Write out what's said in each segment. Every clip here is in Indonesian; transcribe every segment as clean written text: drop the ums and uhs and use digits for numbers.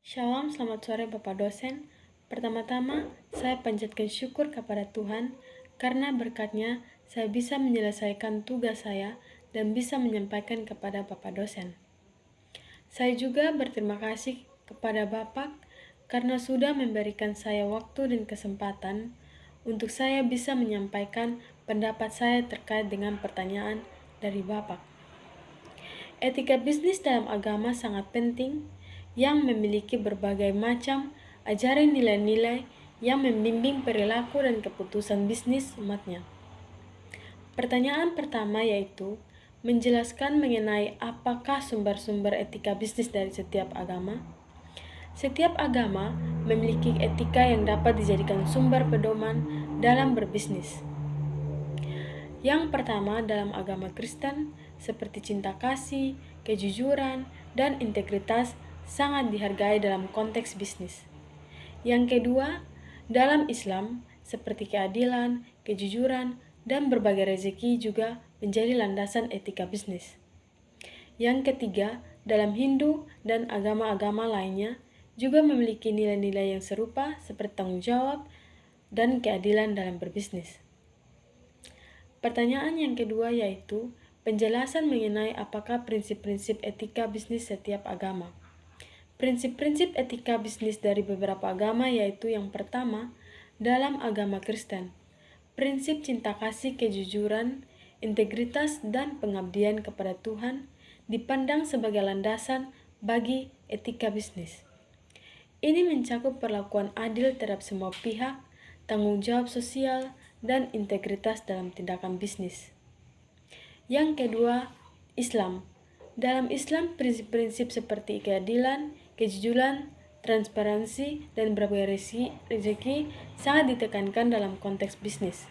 Shalom, selamat sore Bapak dosen. Pertama-tama, saya panjatkan syukur kepada Tuhan karena berkatnya saya bisa menyelesaikan tugas saya dan bisa menyampaikan kepada Bapak dosen. Saya juga berterima kasih kepada Bapak karena sudah memberikan saya waktu dan kesempatan untuk saya bisa menyampaikan pendapat saya terkait dengan pertanyaan dari Bapak. Etika bisnis dalam agama sangat penting yang memiliki berbagai macam ajaran nilai-nilai yang membimbing perilaku dan keputusan bisnis umatnya. Pertanyaan pertama yaitu menjelaskan mengenai apakah sumber-sumber etika bisnis dari setiap agama. Setiap agama memiliki etika yang dapat dijadikan sumber pedoman dalam berbisnis. Yang pertama, dalam agama Kristen, seperti cinta kasih, kejujuran, dan integritas sangat dihargai dalam konteks bisnis. Yang kedua, dalam Islam, seperti keadilan, kejujuran, dan berbagai rezeki juga menjadi landasan etika bisnis. Yang ketiga, dalam Hindu dan agama-agama lainnya juga memiliki nilai-nilai yang serupa seperti tanggung jawab dan keadilan dalam berbisnis. Pertanyaan yang kedua yaitu penjelasan mengenai apakah prinsip-prinsip etika bisnis setiap agama. Prinsip-prinsip etika bisnis dari beberapa agama yaitu yang pertama, dalam agama Kristen, prinsip cinta kasih, kejujuran, integritas, dan pengabdian kepada Tuhan dipandang sebagai landasan bagi etika bisnis. Ini mencakup perlakuan adil terhadap semua pihak, tanggung jawab sosial, dan integritas dalam tindakan bisnis. Yang kedua, Islam. Dalam Islam, prinsip-prinsip seperti keadilan, kejujuran, transparansi, dan berbagai rezeki sangat ditekankan dalam konteks bisnis.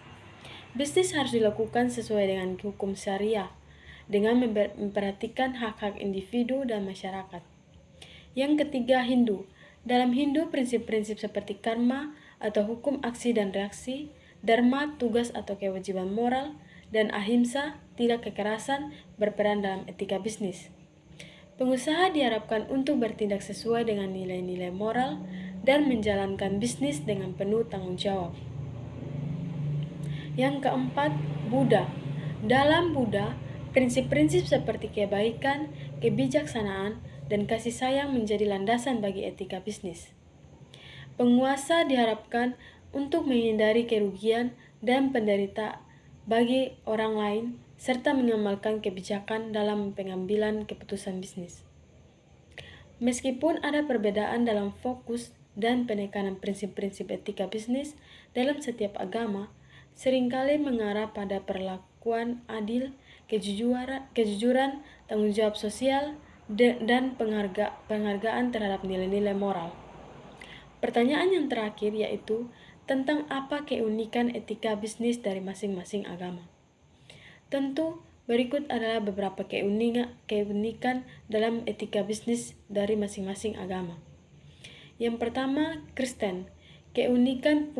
Bisnis harus dilakukan sesuai dengan hukum syariah, dengan memperhatikan hak-hak individu dan masyarakat. Yang ketiga, Hindu. Dalam Hindu, prinsip-prinsip seperti karma atau hukum aksi dan reaksi, dharma, tugas atau kewajiban moral, dan ahimsa, tidak kekerasan, berperan dalam etika bisnis. Pengusaha diharapkan untuk bertindak sesuai dengan nilai-nilai moral dan menjalankan bisnis dengan penuh tanggung jawab. Yang keempat, Buddha. Dalam Buddha, prinsip-prinsip seperti kebaikan, kebijaksanaan, dan kasih sayang menjadi landasan bagi etika bisnis. Penguasa diharapkan untuk menghindari kerugian dan penderita bagi orang lain, serta mengamalkan kebijakan dalam pengambilan keputusan bisnis. Meskipun ada perbedaan dalam fokus dan penekanan prinsip-prinsip etika bisnis dalam setiap agama, seringkali mengarah pada perlakuan adil, kejujuran, tanggung jawab sosial, dan penghargaan terhadap nilai-nilai moral. Pertanyaan yang terakhir yaitu tentang apa keunikan etika bisnis dari masing-masing agama. Tentu, berikut adalah beberapa keunikan dalam etika bisnis dari masing-masing agama. Yang pertama, Kristen. Keunikan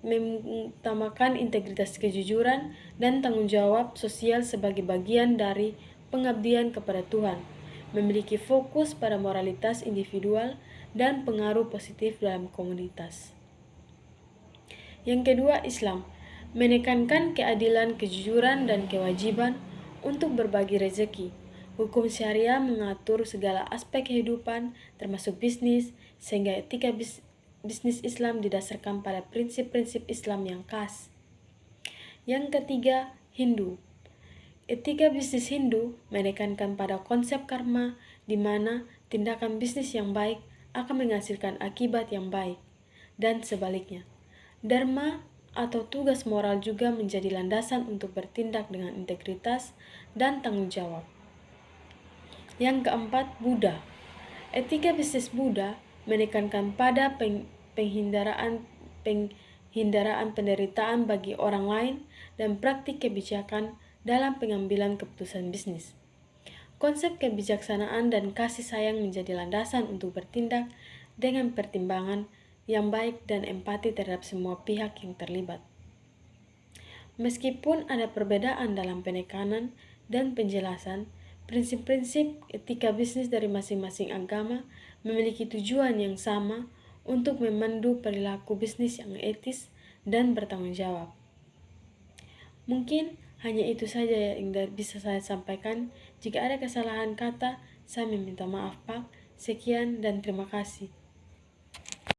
mengutamakan integritas, kejujuran, dan tanggung jawab sosial sebagai bagian dari pengabdian kepada Tuhan, memiliki fokus pada moralitas individual dan pengaruh positif dalam komunitas. Yang kedua, Islam menekankan keadilan, kejujuran, dan kewajiban untuk berbagi rezeki. Hukum syariah mengatur segala aspek kehidupan, termasuk bisnis, sehingga etika bisnis Islam didasarkan pada prinsip-prinsip Islam yang khas. Yang ketiga, Hindu. Etika bisnis Hindu menekankan pada konsep karma, di mana tindakan bisnis yang baik akan menghasilkan akibat yang baik, dan sebaliknya. Dharma atau tugas moral juga menjadi landasan untuk bertindak dengan integritas dan tanggung jawab. Yang keempat, Buddha. Etika bisnis Buddha menekankan pada penghindaraan penderitaan bagi orang lain dan praktik kebijakan dalam pengambilan keputusan bisnis. Konsep kebijaksanaan dan kasih sayang menjadi landasan untuk bertindak dengan pertimbangan yang baik dan empati terhadap semua pihak yang terlibat. Meskipun ada perbedaan dalam penekanan dan penjelasan, prinsip-prinsip etika bisnis dari masing-masing agama memiliki tujuan yang sama untuk memandu perilaku bisnis yang etis dan bertanggung jawab. Mungkin hanya itu saja yang bisa saya sampaikan. Jika ada kesalahan kata, saya meminta maaf Pak. Sekian dan terima kasih.